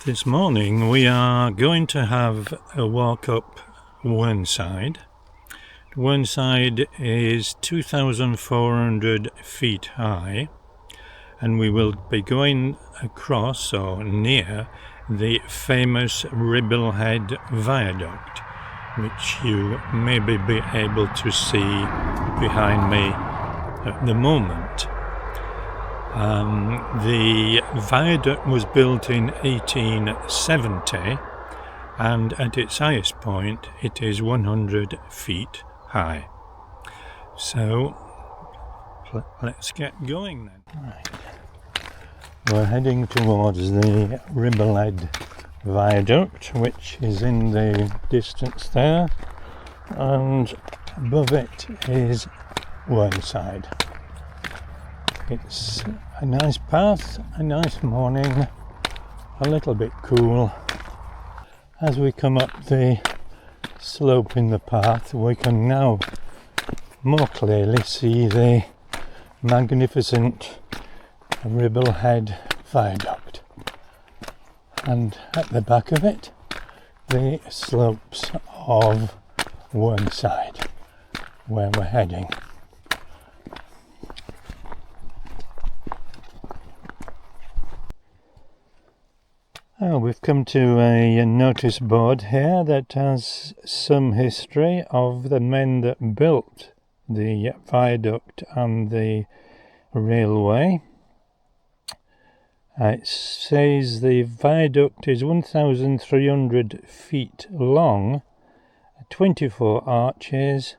This morning we are going to have a walk up Whernside. Whernside is 2,400 feet high, and we will be going across or near the famous Ribblehead Viaduct, which you may be able to see behind me at the moment. The viaduct was built in 1870, and at its highest point it is 100 feet high. So let's get going then. Right. We're heading towards the Ribblehead Viaduct, which is in the distance there, and above it is Whernside. It's a nice path, a nice morning, a little bit cool. As we come up the slope in the path, we can now more clearly see the magnificent Ribblehead Viaduct, and at the back of it the slopes of Whernside, where we're heading. Oh, we've come to a notice board here that has some history of the men that built the viaduct and the railway. It says the viaduct is 1,300 feet long, 24 arches,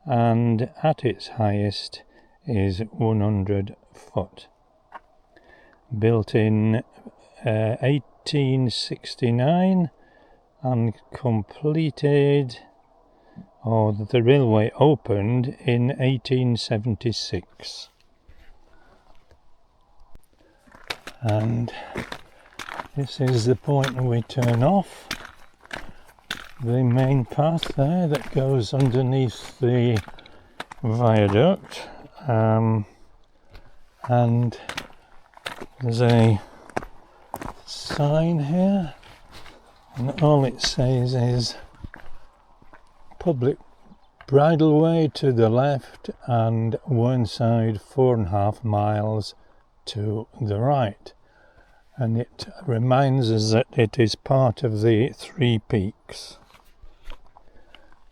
and at its highest is 100 foot. Built in 1869 and completed, or the railway opened in 1876. And this is the point where we turn off the main path there that goes underneath the viaduct, and there's a sign here, and all it says is public bridleway to the left and Whernside 4.5 miles to the right, and it reminds us that it is part of the Three Peaks.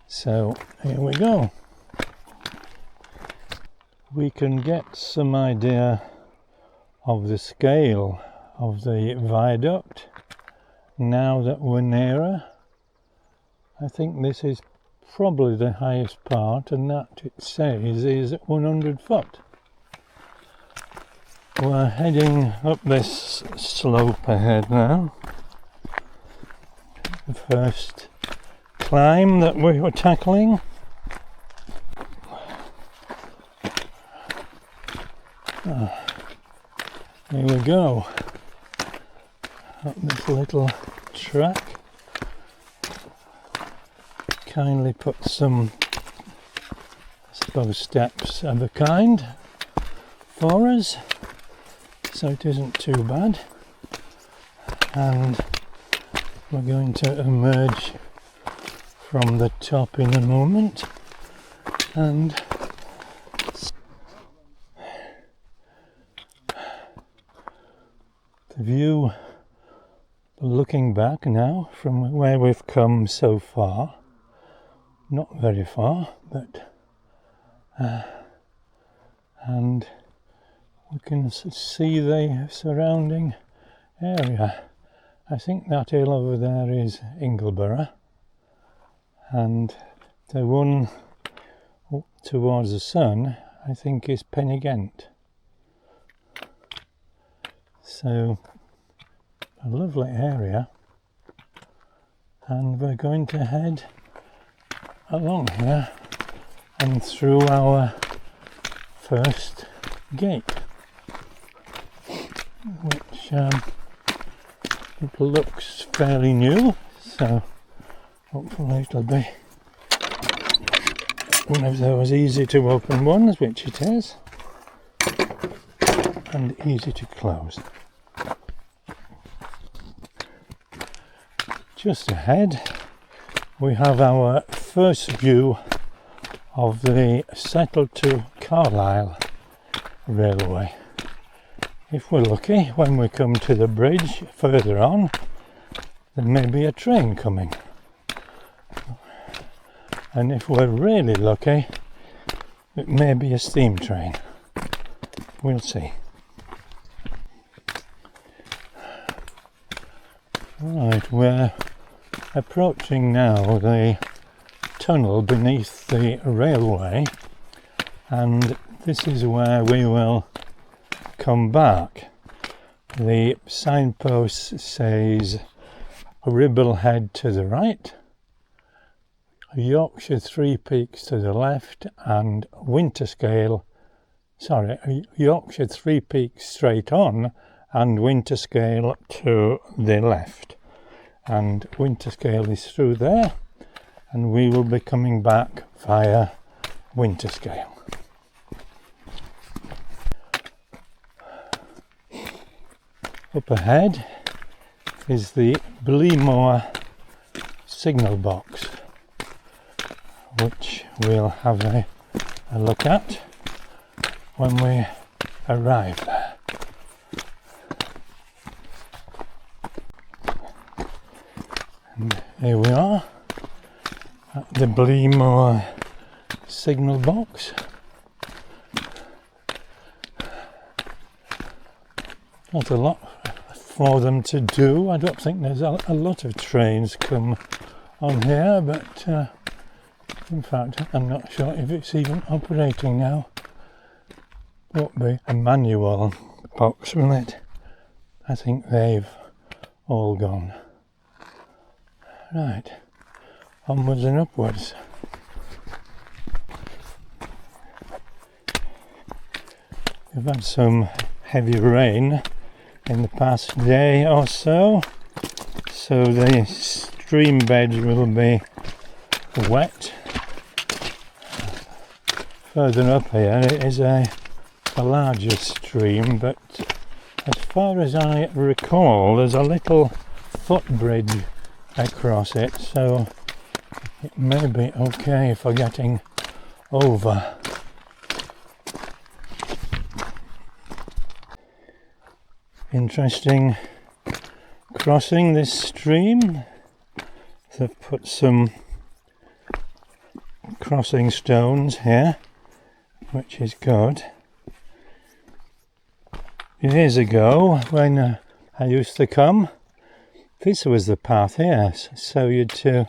So here we go. We can get some idea of the scale of the viaduct now that we're nearer. I think this is probably the highest part, and that it says is 100 foot. We're heading up this slope ahead now. The first climb that we were tackling. Here we go. Up this little track. Kindly put some, I suppose, steps of a kind for us, so it isn't too bad. And we're going to emerge from the top in a moment, and the view, looking back now from where we've come so far, not very far, but and we can see the surrounding area. I think that hill over there is Ingleborough, and the one towards the sun I think is Pennygent. So a lovely area, and we're going to head along here and through our first gate, which it looks fairly new, so hopefully it'll be one of those easy to open ones, which it is, and easy to close. just ahead we have our first view of the Settle to Carlisle railway. If we're lucky, when we come to the bridge further on, there may be a train coming. And if we're really lucky, it may be a steam train. We'll see. Right, we're approaching now the tunnel beneath the railway, and this is where we will come back. The signpost says Ribblehead to the right, Yorkshire Three Peaks to the left, and Yorkshire Three Peaks straight on, and Winterscales to the left. And Winterscales is through there, and we will be coming back via Winterscales. Up ahead is the Bleemore signal box, which we'll have a look at when we arrive there. And here we are at the Bleemore signal box. Not a lot for them to do. I don't think there's a lot of trains come on here, but in fact I'm not sure if it's even operating now. Won't be a manual box, will it? I think they've all gone. Right, onwards and upwards. We've had some heavy rain in the past day or so, so the stream bed will be wet. Further up here it is a larger stream, but as far as I recall there's a little footbridge across it, so it may be okay for getting over. Interesting crossing this stream. They've put some crossing stones here, which is good. Years ago, when I used to come, this was the path here, so you'd to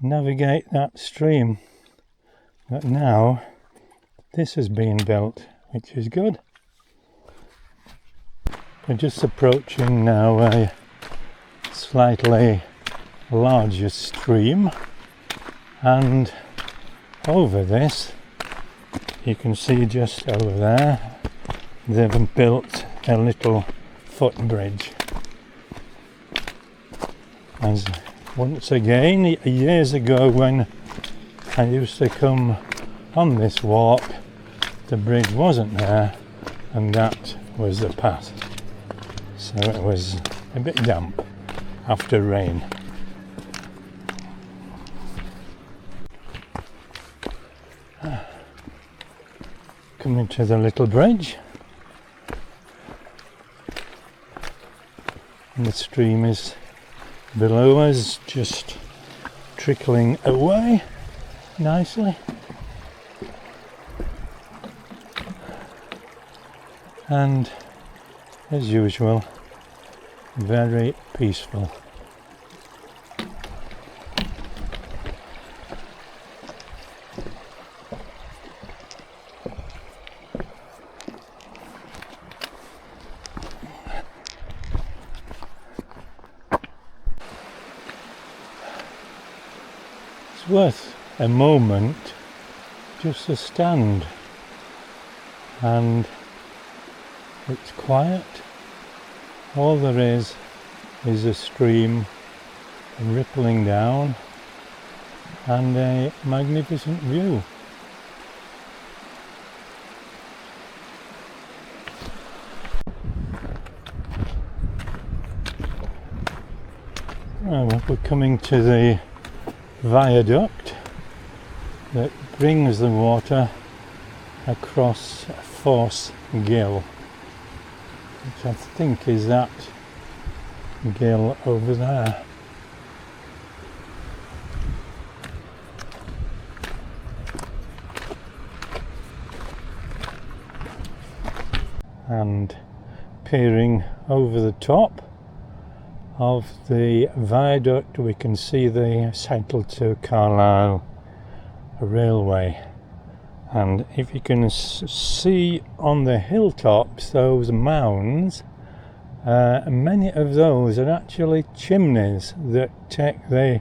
navigate that stream. But now this has been built, which is good. We're just approaching now a slightly larger stream, and over this you can see just over there they've built a little footbridge. As once again, years ago when I used to come on this walk, the bridge wasn't there, and that was the path. So it was a bit damp after rain. Coming to the little bridge, and the stream is below us, just trickling away nicely. And as usual, very peaceful. It's worth a moment just to stand, and it's quiet. All there is a stream rippling down and a magnificent view. Well, we're coming to the viaduct that brings the water across Force Gill, which I think is that gill over there. And peering over the top of the viaduct, we can see the Central to Carlisle railway. And if you can see on the hilltops those mounds, many of those are actually chimneys that take the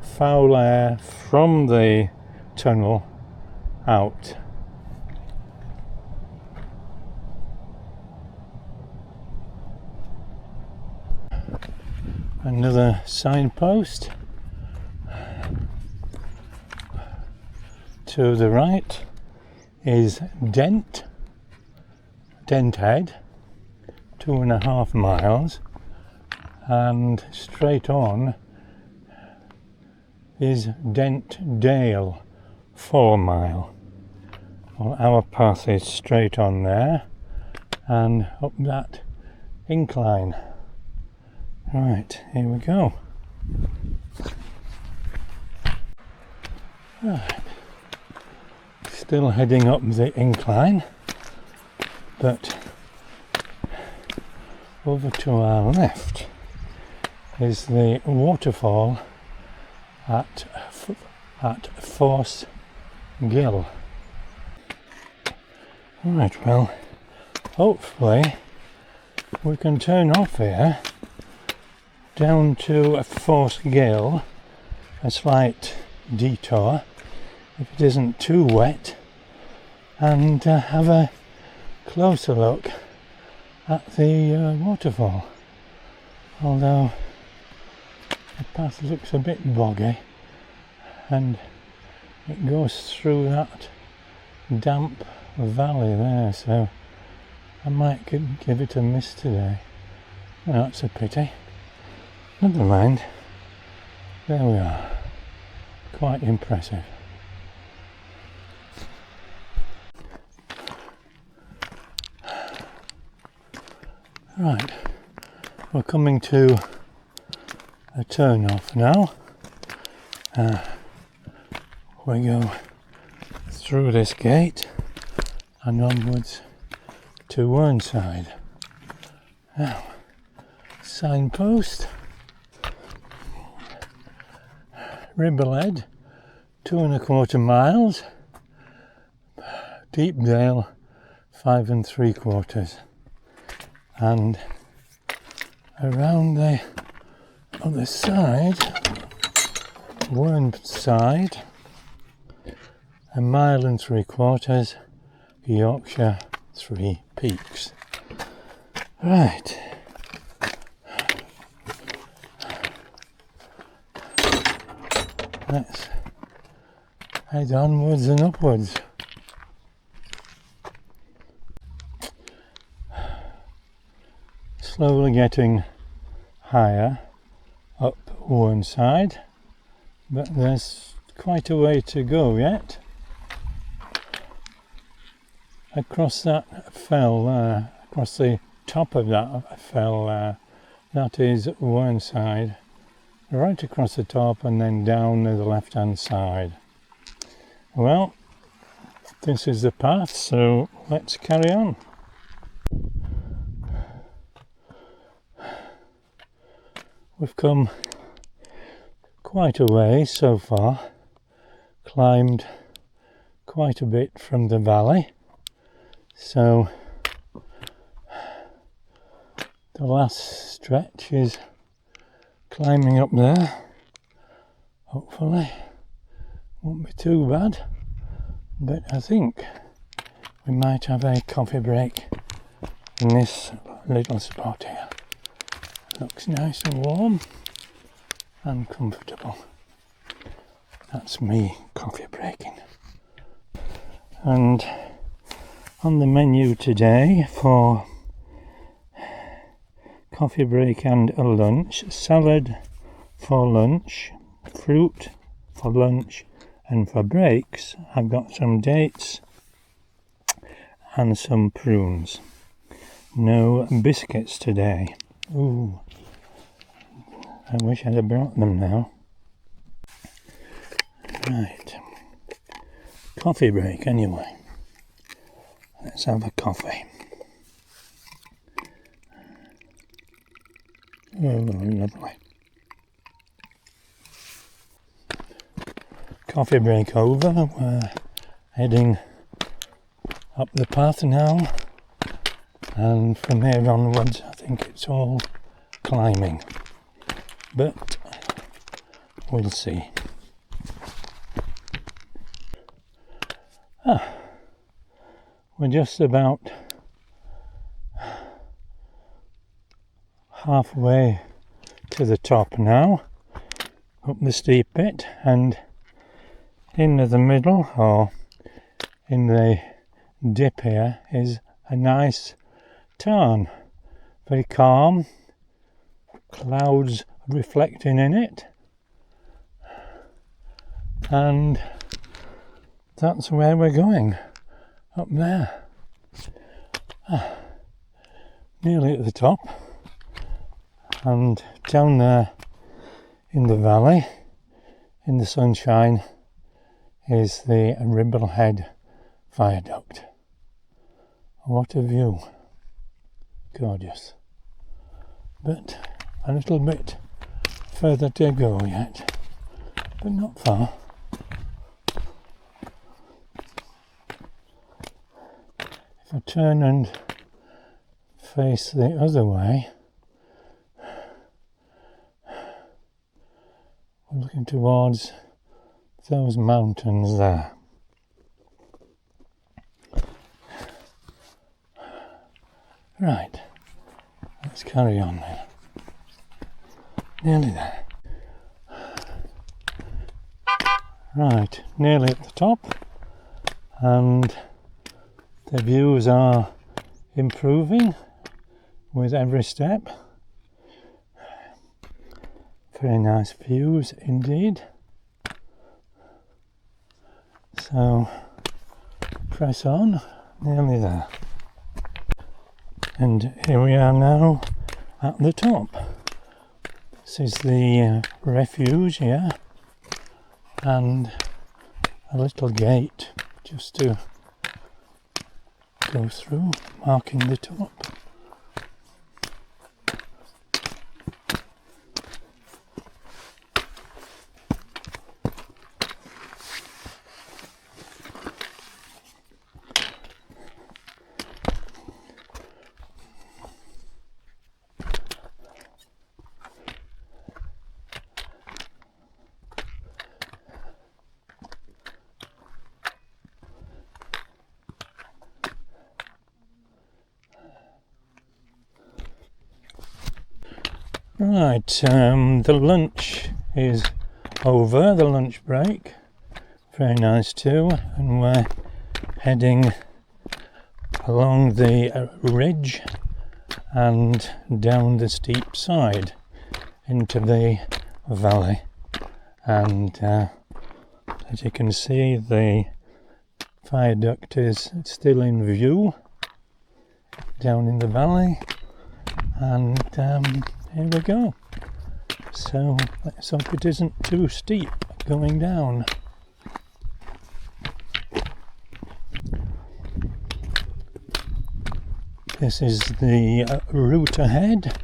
foul air from the tunnel out. Another signpost to the right is Denthead, 2.5 miles, and straight on is Dale, 4 mile. Well, our path is straight on there and up that incline. Right, here we go. Right. Still heading up the incline, but over to our left is the waterfall at Force Gill. Right, well, hopefully we can turn off here down to Force Gill, a slight detour if it isn't too wet, and have a closer look at the waterfall. Although the path looks a bit boggy and it goes through that damp valley there, so I might give it a miss today. Well, that's a pity. Never mind, there we are, quite impressive. Right, we're coming to a turn off now. We go through this gate and onwards to Whernside. Now, signpost, Ribblehead, 2.25 miles, Deepdale, 5 3/4. And around the other side, Whernside, 1 3/4 miles, Yorkshire 3 Peaks. Right. Let's head onwards and upwards. Slowly getting higher up Whernside, but there's quite a way to go yet. Across that fell there, across the top of that fell there, that is Whernside. Right across the top and then down to the left hand side. Well, this is the path, so let's carry on. We've come quite a way so far, climbed quite a bit from the valley, so the last stretch is climbing up there. Hopefully won't be too bad, but I think we might have a coffee break in this little spot here. Looks nice and warm and comfortable. That's me coffee breaking. And on the menu today for coffee break and a lunch, salad, for lunch, fruit for lunch, and for breaks I've got some dates and some prunes. No biscuits today. Ooh, I wish I'd have brought them now. Right, coffee break anyway. Let's have a coffee. Oh, lovely. Coffee break over. We're heading up the path now, and from here onwards I think it's all climbing, but we'll see. We're just about halfway to the top now, up the steep bit, and in the middle, or in the dip here, is a nice tarn, very calm, clouds reflecting in it, and that's where we're going, up there. Nearly at the top, and down there in the valley, in the sunshine, is the Ribblehead Viaduct. What a view. Gorgeous. But a little bit further to go yet, but not far. If I turn and face the other way, we're looking towards those mountains there. Right, let's carry on then. Nearly there. Right, nearly at the top, and the views are improving with every step. Very nice views indeed. So press on, nearly there. And here we are now at the top. This is the refuge here, and a little gate just to go through, marking the top. Right, the lunch is over, the lunch break. Very nice too, and we're heading along the ridge and down the steep side into the valley. And as you can see, the viaduct is still in view down in the valley, and here we go. So let's hope it isn't too steep going down. This is the route ahead,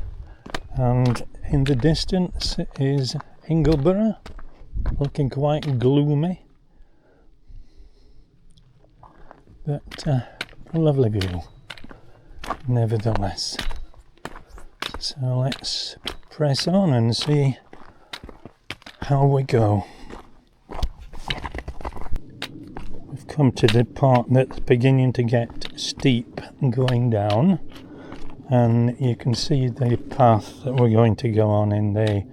and in the distance is Ingleborough, looking quite gloomy, but a lovely view nevertheless. So let's press on and see how we go. We've come to the part that's beginning to get steep going down, and you can see the path that we're going to go on in the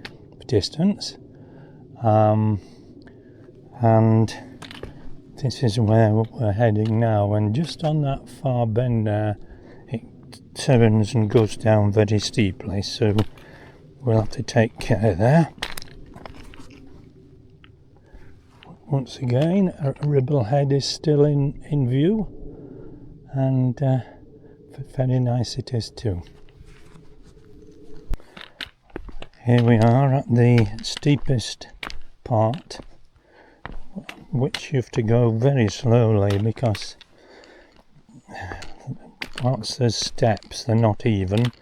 distance, and this is where we're heading now, and just on that far bend there it turns and goes down very steeply, so we'll have to take care there. once again, Ribblehead is still in view, and very nice it is too. Here we are at the steepest part, which you have to go very slowly because whilst there's steps, they're not even,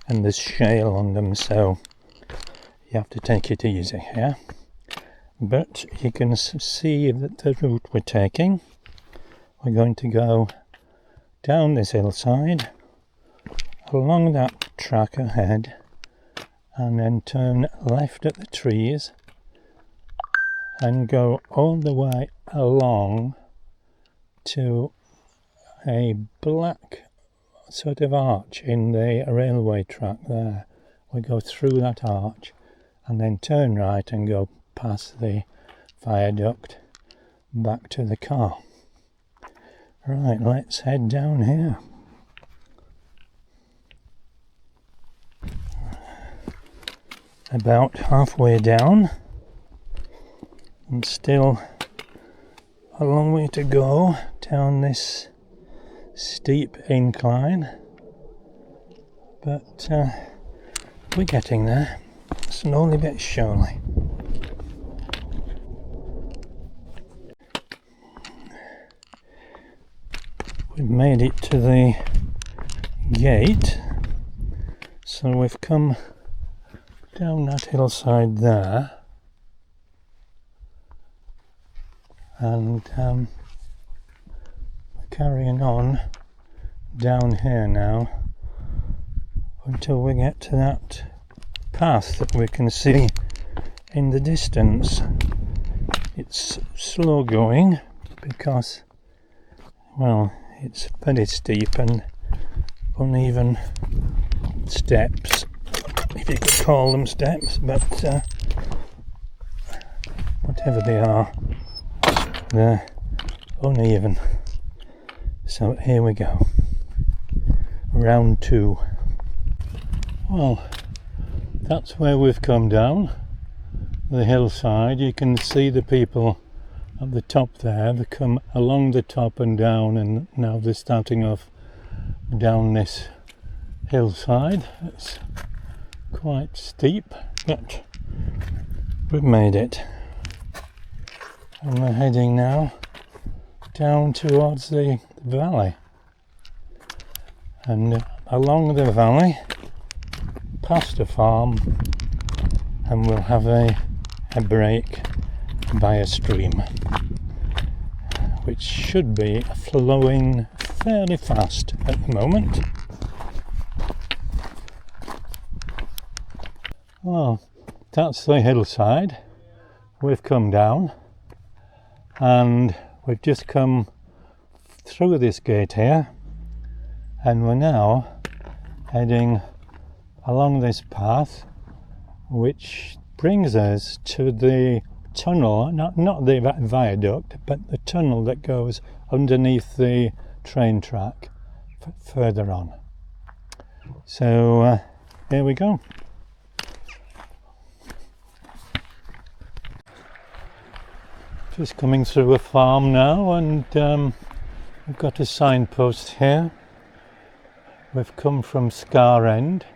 and there's shale on them, so you have to take it easy here. But you can see that the route we're taking, we're going to go down this hillside, along that track ahead, and then turn left at the trees and go all the way along to a black sort of arch in the railway track there. We go through that arch and then turn right and go past the viaduct back to the car. Right, let's head down here. About halfway down, and still a long way to go down this steep incline, but we're getting there, slowly but surely. We've made it to the gate, so we've come down that hillside there, and we're carrying on down here now until we get to that path that we can see in the distance. It's slow going because, well, it's very steep and uneven steps, if you could call them steps, but whatever they are, they're uneven. So here we go, round 2. Well, that's where we've come down the hillside. You can see the people at the top there. They come along the top and down, and now they're starting off down this hillside. It's quite steep, but we've made it, and we're heading now down towards the valley, and along the valley past a farm, and we'll have a break by a stream which should be flowing fairly fast at the moment. Well, that's the hillside we've come down, and we've just come through this gate here, and we're now heading along this path which brings us to the tunnel, not the viaduct, but the tunnel that goes underneath the train track further on. So here we go. Just coming through a farm now, and we've got a signpost here. We've come from Scar End,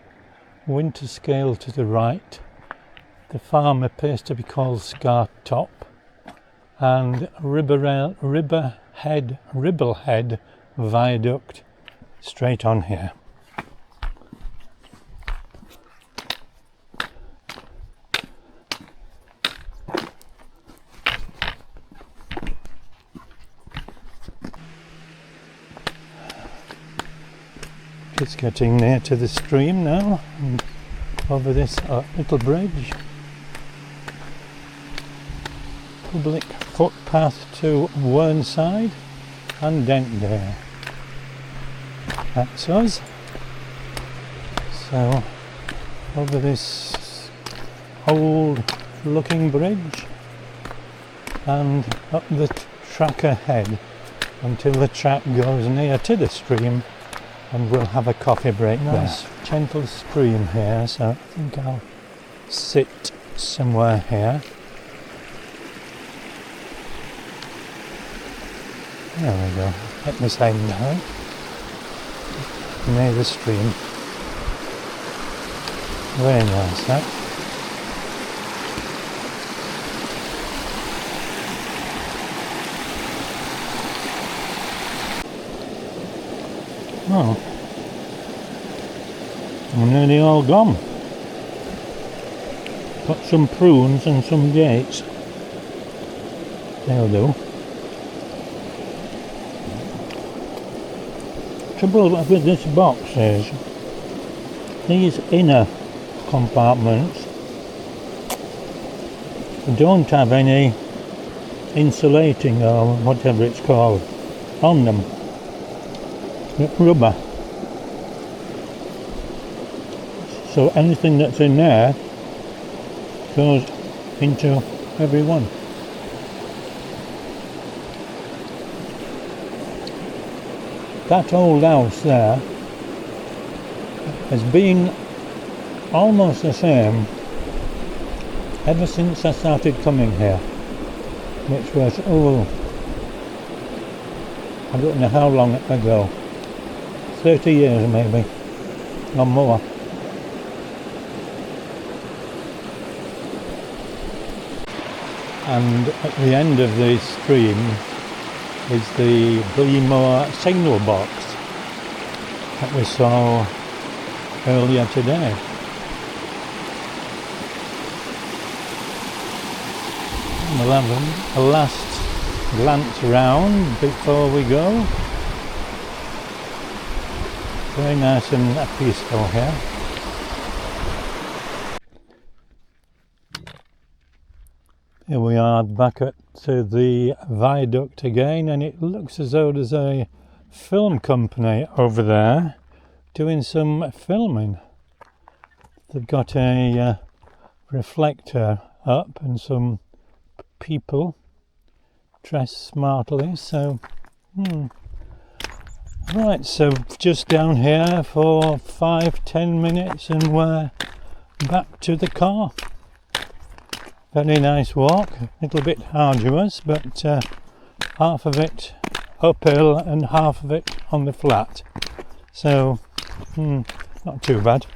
Winterscales to the right. The farm appears to be called Scar Top, and Ribblehead Viaduct straight on here. It's getting near to the stream now, and over this little bridge. Public footpath to Whernside and Dentdale. That's us. So over this old looking bridge and up the track ahead until the track goes near to the stream, and we'll have a coffee break there. Nice gentle stream here, so I think I'll sit somewhere here. There we go, at this end now, near the stream. Very nice that. Oh, we're nearly all gone. Got some prunes and some dates. They'll do. Trouble with this box is these inner compartments don't have any insulating or whatever it's called on them. It's rubber. So anything that's in there goes into every one. That old house there has been almost the same ever since I started coming here, which was, I don't know how long ago, 30 years maybe, or more. And at the end of the stream is the Bleemore signal box that we saw earlier today. We'll have a last glance round before we go. Very nice and peaceful here. Here we are back at the viaduct again, and it looks as though there's a film company over there doing some filming. They've got a reflector up and some people dressed smartly, so right, so just down here for 5-10 minutes and we're back to the car. Very nice walk, a little bit arduous, but half of it uphill and half of it on the flat, so not too bad.